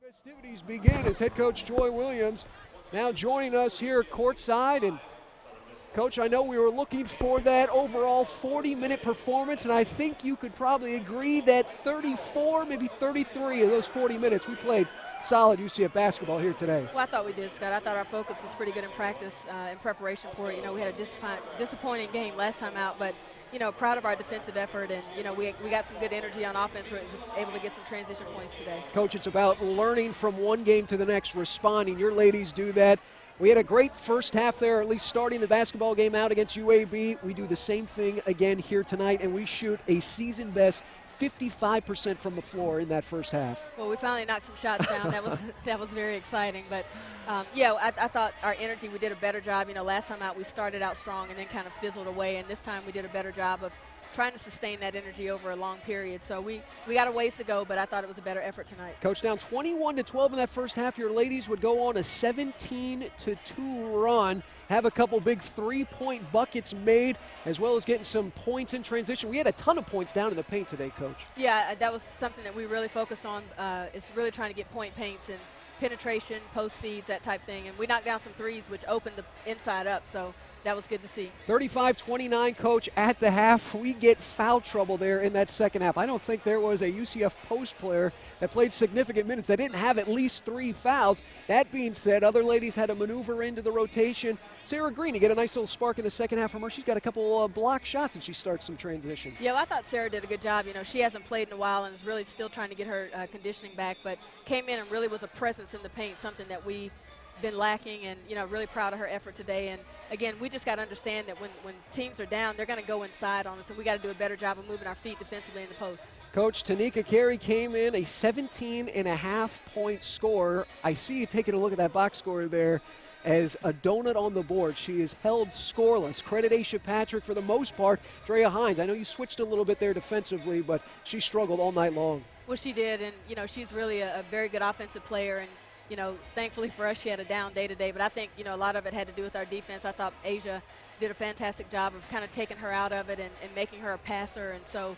Festivities begin as head coach Joy Williams now joining us here courtside. And Coach, I know we were looking for that overall 40-minute performance, and I think you could probably agree that 34, maybe 33 of those 40 minutes we played solid UCF basketball here today. Well, I thought we did, Scott. I thought our focus was pretty good in practice, in preparation for it. You know, we had a disappointing game last time out, but, you know, proud of our defensive effort, and, you know, we got some good energy on offense. We were able to get some transition points today. Coach, it's about learning from one game to the next, responding. Your ladies do that. We had a great first half there, at least starting the basketball game out against UAB. We do the same thing again here tonight, and we shoot a season best 55% from the floor in that first half. Well, we finally knocked some shots down. That was very exciting. But, yeah, I thought our energy, we did a better job. You know, last time out we started out strong and then kind of fizzled away, and this time we did a better job of trying to sustain that energy over a long period. So we got a ways to go, but I thought it was a better effort tonight. Coach, down 21-12 in that first half. Your ladies would go on a 17-2 run, have a couple big three-point buckets made, as well as getting some points in transition. We had a ton of points down in the paint today, Coach. Yeah, that was something that we really focused on. It's really trying to get point paints and penetration, post feeds, that type thing. And we knocked down some threes, which opened the inside up. So that was good to see. 35-29, Coach, at the half. We get foul trouble there in that second half. I don't think there was a UCF post player that played significant minutes that didn't have at least 3 fouls. That being said, other ladies had to maneuver into the rotation. Sarah Green, you get a nice little spark in the second half from her. She's got a couple block shots and she starts some transition. Yeah, well, I thought Sarah did a good job. You know, she hasn't played in a while and is really still trying to get her conditioning back, but came in and really was a presence in the paint, something that we've been lacking, and, you know, really proud of her effort today. And again, we just got to understand that when teams are down, they're going to go inside on us, and we got to do a better job of moving our feet defensively in the post. Coach, Tanika Carey came in a 17.5-point scorer. I see you taking a look at that box score there as a donut on the board. She is held scoreless. Credit Aisha Patrick for the most part. Drea Hines, I know you switched a little bit there defensively, but she struggled all night long. Well, she did, and, you know, she's really a very good offensive player, and, you know, thankfully for us, she had a down day today. But I think, you know, a lot of it had to do with our defense. I thought Asia did a fantastic job of kind of taking her out of it and making her a passer. And so,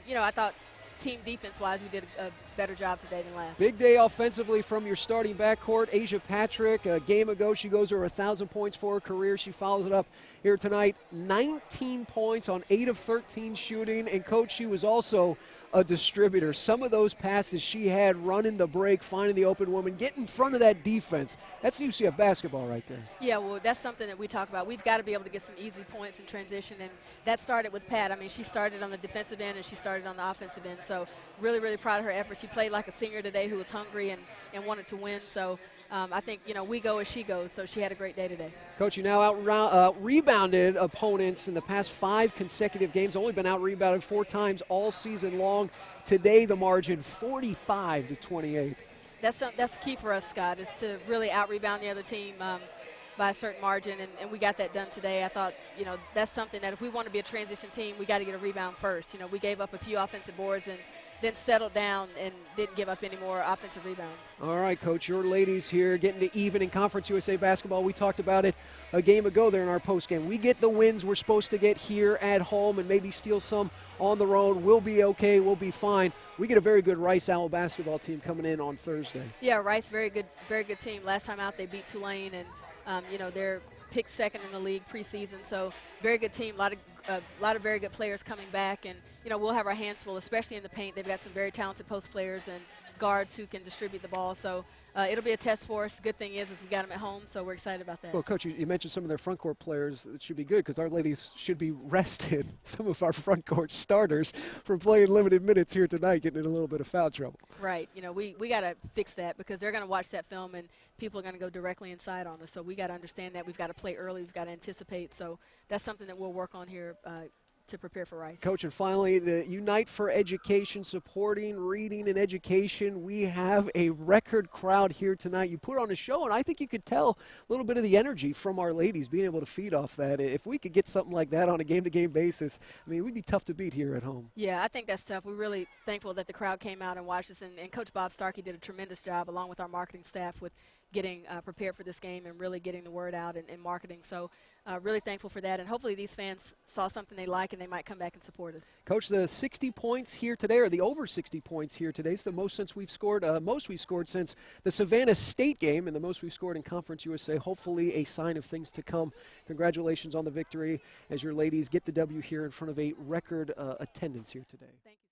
you know, I thought team defense-wise, we did a better job today than last. Big day offensively from your starting backcourt. Asia Patrick, a game ago, she goes over 1,000 points for her career. She follows it up here tonight. 19 points on 8 of 13 shooting. And, Coach, she was also a distributor. Some of those passes she had running the break, finding the open woman, get in front of that defense. That's UCF basketball right there. Yeah, well, that's something that we talk about. We've got to be able to get some easy points in transition, and that started with Pat. I mean, she started on the defensive end and she started on the offensive end. So really, really proud of her efforts. She played like a senior today who was hungry and wanted to win. So I think, you know, we go as she goes. So she had a great day today. Coach, you now out-rebounded opponents in the past 5 consecutive games. Only been out-rebounded 4 times all season long. Today, the margin 45-28. That's key for us, Scott, is to really out-rebound the other team by a certain margin, and we got that done today. I thought, you know, that's something that if we want to be a transition team, we got to get a rebound first. You know, we gave up a few offensive boards and then settled down and didn't give up any more offensive rebounds. All right, Coach, your ladies here getting to even in Conference USA basketball. We talked about it a game ago there in our postgame. We get the wins we're supposed to get here at home and maybe steal some on the road. We'll be okay. We'll be fine. We get a very good Rice Owl basketball team coming in on Thursday. Yeah, Rice, very good team. Last time out, they beat Tulane, and you know, they're picked second in the league preseason. So very good team. A lot of very good players coming back, and, you know, we'll have our hands full, especially in the paint. They've got some very talented post players and guards who can distribute the ball. So it'll be a test for us. Good thing is we got them at home, so we're excited about that. Well, Coach, you mentioned some of their front court players. It should be good because our ladies should be rested. Some of our front court starters from playing limited minutes here tonight, getting in a little bit of foul trouble. Right. You know, we got to fix that because they're going to watch that film and people are going to go directly inside on us. So we got to understand that. We've got to play early. We've got to anticipate. So that's something that we'll work on here to prepare for Rice. Coach, and finally, the Unite for Education, supporting reading and education. We have a record crowd here tonight. You put on a show, and I think you could tell a little bit of the energy from our ladies being able to feed off that. If we could get something like that on a game-to-game basis, I mean, we'd be tough to beat here at home. Yeah, I think that's tough. We're really thankful that the crowd came out and watched us, and Coach Bob Starkey did a tremendous job along with our marketing staff with getting prepared for this game and really getting the word out and marketing. So really thankful for that, and hopefully these fans saw something they like and they might come back and support us. Coach, the 60 points here today, or the over 60 points here today, is the most we've scored since the Savannah State game, and the most we've scored in Conference USA. Hopefully a sign of things to come. Congratulations on the victory as your ladies get the W here in front of a record attendance here today. Thank you.